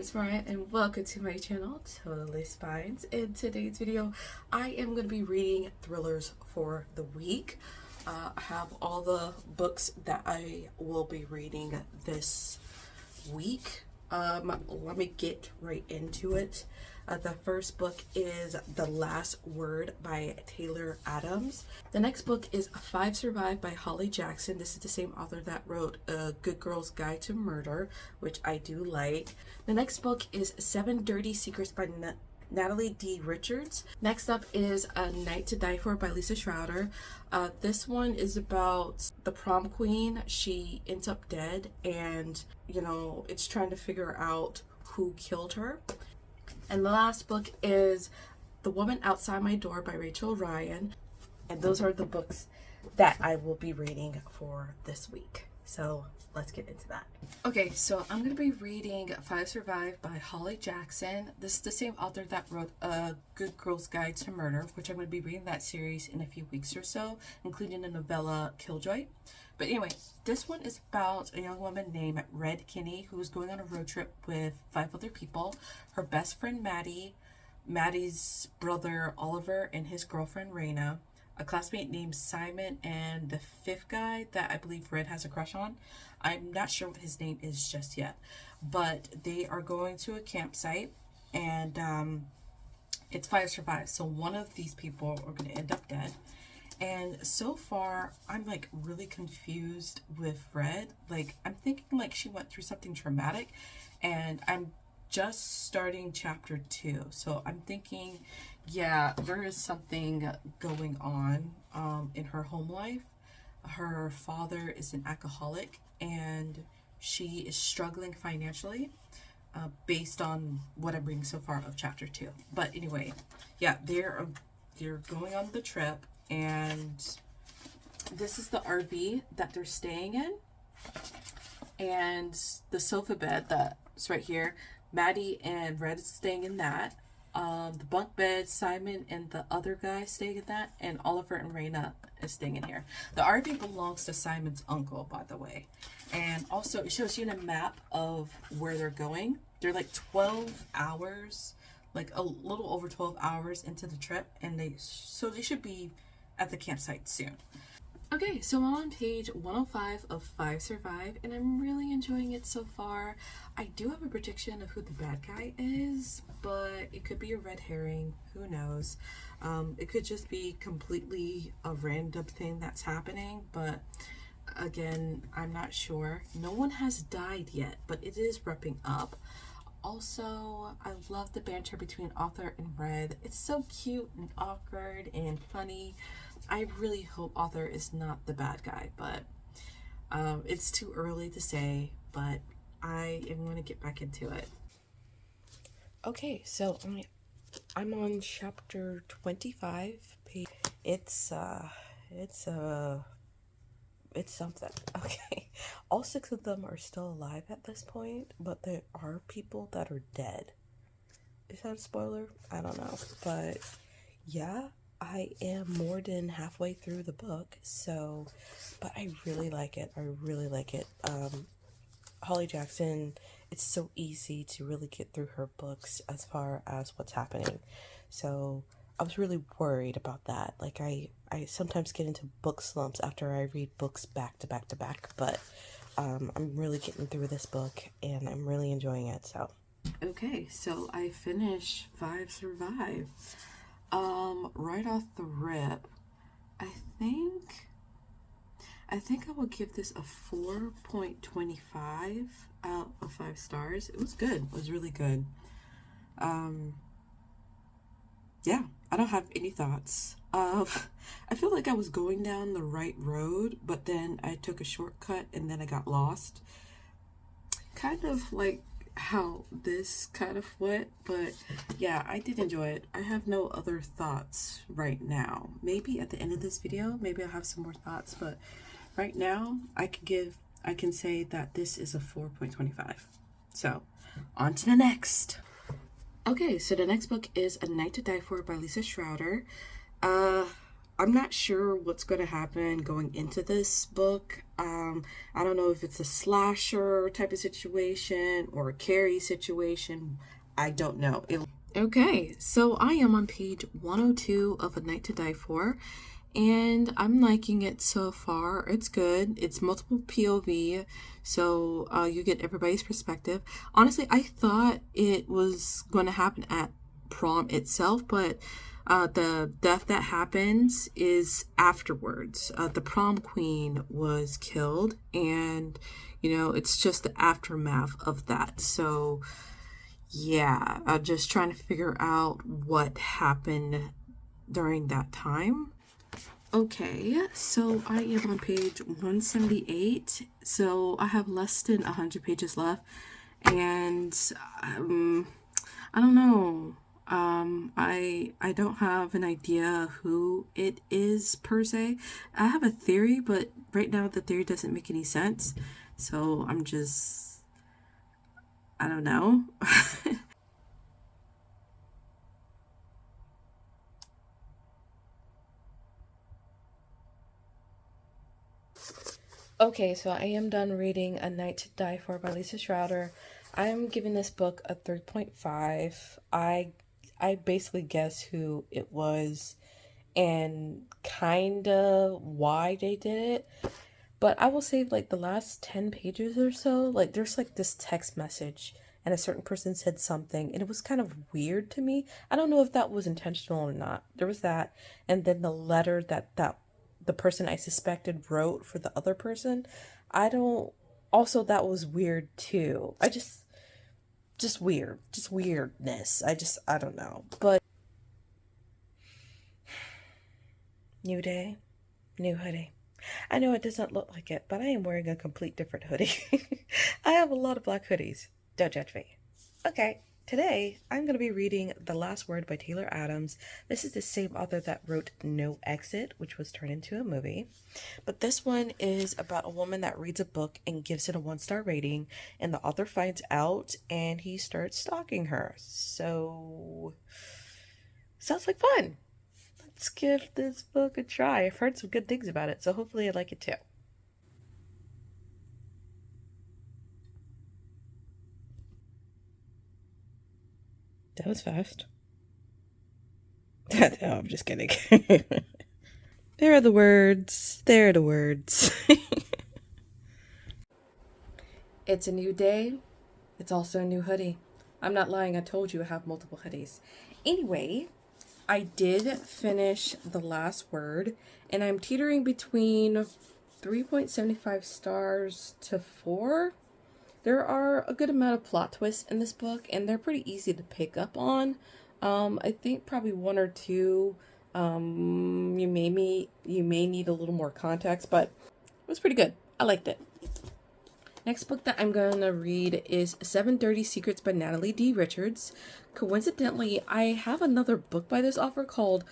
it's Mariah and welcome to my channel, Totally Spines. In today's video, I am going to be reading thrillers for the week. I have all the books that I will be reading this week. Let me get right into it. The first book is The Last Word by Taylor Adams. The next book is Five Survive by Holly Jackson. This is the same author that wrote A Good Girl's Guide to Murder, which I do like. The next book is Seven Dirty Secrets by Natalie D. Richards. Next up is A Night to Die For by Lisa Schroeder. This one is about the prom queen. She ends up dead and, it's trying to figure out who killed her. And the last book is The Woman Outside My Door by Rachel Ryan. And those are the books that I will be reading for this week. So let's get into that. Okay, so I'm going to be reading Five Survive by Holly Jackson. This is the same author that wrote A Good Girl's Guide to Murder, which I'm going to be reading that series in a few weeks or so, including the novella Killjoy. But anyway, this one is about a young woman named Red Kinney who is going on a road trip with 5 other people. Her best friend Maddie, Maddie's brother Oliver, and his girlfriend Raina, a classmate named Simon, and the 5th guy that I believe Red has a crush on. I'm not sure what his name is just yet, but they are going to a campsite, and it's Five Survive. So one of these people are going to end up dead. And so far, I'm like really confused with Red. Like, I'm thinking like she went through something traumatic, and I'm just starting chapter 2. So I'm thinking, yeah, there is something going on in her home life. Her father is an alcoholic, and she is struggling financially based on what I'm reading so far of chapter 2. But anyway, yeah, they're going on the trip. And this is the RV that they're staying in, and the sofa bed that's right here. Maddie and Red is staying in that. The bunk bed, Simon and the other guy staying in that, and Oliver and Raina is staying in here. The RV belongs to Simon's uncle, by the way. And also it shows you a map of where they're going. They're like 12 hours, like a little over 12 hours into the trip, and they should be at the campsite soon. Okay, so I'm on page 105 of Five Survive, and I'm really enjoying it so far. I do have a prediction of who the bad guy is, but it could be a red herring. Who knows? It could just be completely a random thing that's happening, but again, I'm not sure. No one has died yet, but it is wrapping up. Also, I love the banter between Arthur and Red. It's so cute and awkward and funny. I really hope Arthur is not the bad guy, but it's too early to say, but I am going to get back into it. Okay, so I'm on chapter 25 page. It's something. Okay, all 6 of them are still alive at this point, but there are people that are dead. Is that a spoiler? I don't know, but yeah, I am more than halfway through the book, so, but I really like it. I really like it. Holly Jackson, it's so easy to really get through her books as far as what's happening. So I was really worried about that. Like, I sometimes get into book slumps after I read books back to back to back, but I'm really getting through this book, and I'm really enjoying it, so. Okay, so I finished Five Survive. Right off the rip, I think I will give this a 4.25 out of 5 stars. It was good. It was really good. Yeah, I don't have any thoughts. I feel like I was going down the right road, but then I took a shortcut and then I got lost. Kind of like how this kind of went, but yeah, I did enjoy it. I have no other thoughts right now. Maybe at the end of this video, maybe I'll have some more thoughts, but right now I can say that this is a 4.25. So on to the next. Okay, so the next book is A Night to Die For by Lisa Schroeder. I'm not sure what's going to happen going into this book. I don't know if it's a slasher type of situation or a Carrie situation. I don't know. Okay, so I am on page 102 of A Night to Die For, and I'm liking it so far. It's good. It's multiple POV, so you get everybody's perspective. Honestly, I thought it was going to happen at prom itself, but the death that happens is afterwards. The prom queen was killed, and it's just the aftermath of that. So yeah, I'm just trying to figure out what happened during that time. Okay, so I am on page 178, so I have less than 100 pages left, and I don't know. I don't have an idea who it is per se. I have a theory, but right now the theory doesn't make any sense, so I don't know. Okay, so I am done reading A Night to Die For by Lisa Schroeder. I am giving this book a 3.5. I basically guess who it was and kinda why they did it. But I will say like the last 10 pages or so, like there's like this text message and a certain person said something and it was kind of weird to me. I don't know if that was intentional or not. There was that, and then the letter that the person I suspected wrote for the other person. I don't Also, that was weird too. Just weird. Just weirdness. I don't know. But new day, new hoodie. I know it doesn't look like it, but I am wearing a complete different hoodie. I have a lot of black hoodies. Don't judge me. Okay, today I'm going to be reading The Last Word by Taylor Adams. This is the same author that wrote No Exit, which was turned into a movie. But this one is about a woman that reads a book and gives it a 1-star rating, and the author finds out and he starts stalking her. So, sounds like fun. Let's give this book a try. I've heard some good things about it, so hopefully I like it too. That was fast. No, I'm just kidding. There are the words. There are the words. It's a new day. It's also a new hoodie. I'm not lying. I told you I have multiple hoodies. Anyway, I did finish The Last Word, and I'm teetering between 3.75 stars to 4. There are a good amount of plot twists in this book, and they're pretty easy to pick up on. I think probably 1 or 2 you may need a little more context, but it was pretty good. I liked it. Next book that I'm going to read is 7 Dirty Secrets by Natalie D. Richards. Coincidentally, I have another book by this author called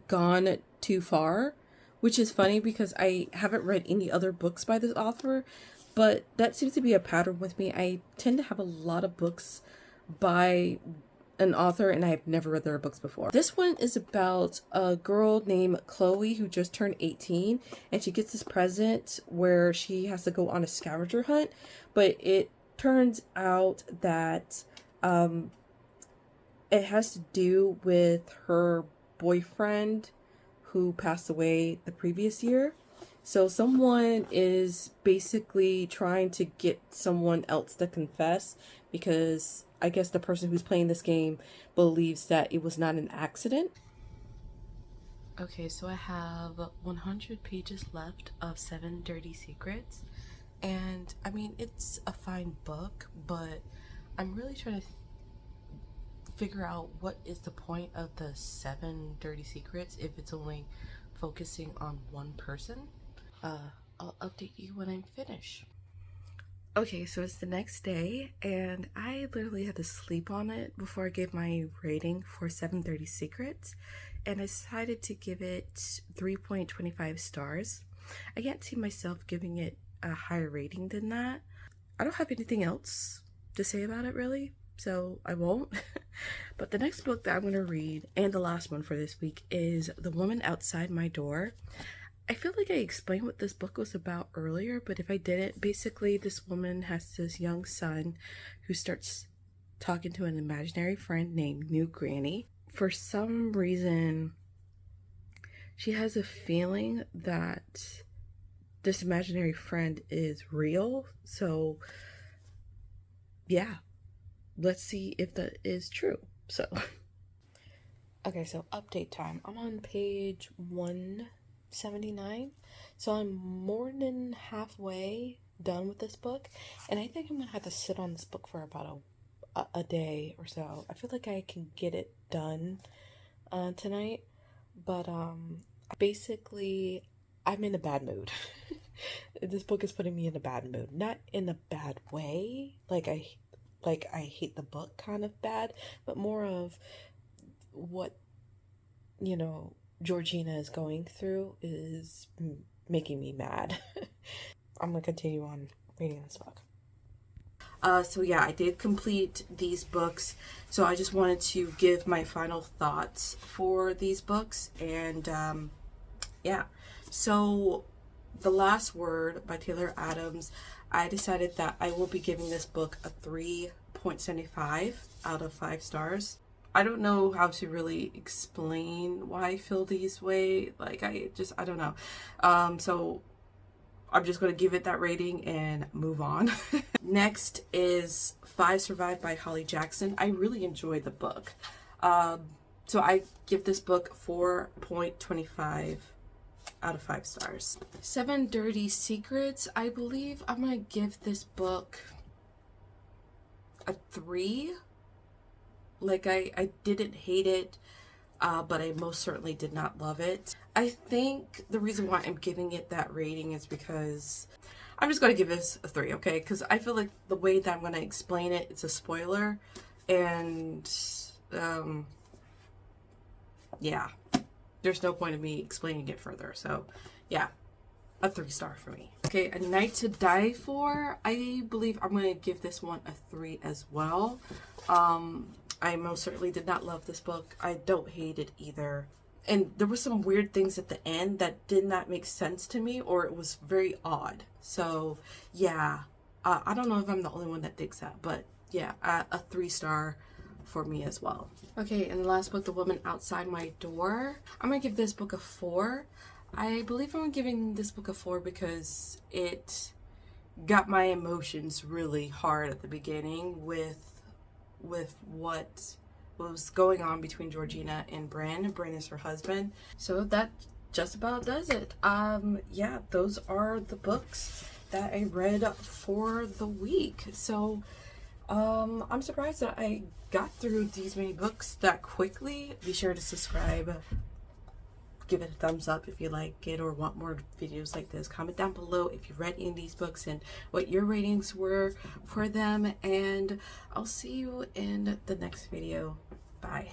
Gone Too Far, which is funny because I haven't read any other books by this author, but that seems to be a pattern with me. I tend to have a lot of books by an author and I've never read their books before. This one is about a girl named Chloe who just turned 18, and she gets this present where she has to go on a scavenger hunt, but it turns out that it has to do with her boyfriend who passed away the previous year. So someone is basically trying to get someone else to confess because I guess the person who's playing this game believes that it was not an accident. Okay, so I have 100 pages left of 7 Dirty Secrets. And I mean, it's a fine book, but I'm really trying to figure out what is the point of the 7 Dirty Secrets if it's only focusing on one person. I'll update you when I'm finished. Okay, so it's the next day, and I literally had to sleep on it before I gave my rating for 7 Dirty Secrets, and I decided to give it 3.25 stars. I can't see myself giving it a higher rating than that. I don't have anything else to say about it, really. so I won't. But the next book that I'm going to read, and the last one for this week, is The Woman Outside My Door. I feel like I explained what this book was about earlier, but if I didn't, basically this woman has this young son who starts talking to an imaginary friend named New Granny. For some reason, she has a feeling that this imaginary friend is real. So yeah, let's see if that is true. So okay, so update time. I'm on page 179, so I'm more than halfway done with this book, and I think I'm gonna have to sit on this book for about a day or so. I feel like I can get it done tonight, but basically I'm in a bad mood. This book is putting me in a bad mood, not in a bad way, like I hate the book kind of bad, but more of what, you know, Georgina is going through is making me mad. I'm gonna continue on reading this book. So yeah, I did complete these books, so I just wanted to give my final thoughts for these books. And yeah, so The Last Word by Taylor Adams, I decided that I will be giving this book a 3.75 out of 5 stars. I don't know how to really explain why I feel these way. Like, I don't know. So I'm just going to give it that rating and move on. Next is Five Survived by Holly Jackson. I really enjoyed the book. So I give this book 4.25 out of 5 stars. 7 Dirty Secrets. I believe I'm going to give this book a 3. Like, I didn't hate it, but I most certainly did not love it. I think the reason why I'm giving it that rating is because I'm just going to give this a 3, okay? Because I feel like the way that I'm going to explain it, it's a spoiler. And, yeah, there's no point of me explaining it further. So, yeah, a 3-star for me. Okay, A Night to Die For. I believe I'm going to give this one a 3 as well. I most certainly did not love this book. I don't hate it either. And there were some weird things at the end that did not make sense to me, or it was very odd. So, yeah, I don't know if I'm the only one that thinks that, but yeah, a 3-star for me as well. Okay, and the last book, The Woman Outside My Door. I'm going to give this book a 4. I believe I'm giving this book a 4 because it got my emotions really hard at the beginning with what was going on between Georgina and Bran. Bran is her husband. So that just about does it. Yeah, those are the books that I read for the week. So I'm surprised that I got through these many books that quickly. Be sure to subscribe, give it a thumbs up if you like it or want more videos like this. Comment down below if you've read any of these books and what your ratings were for them, and I'll see you in the next video. Bye.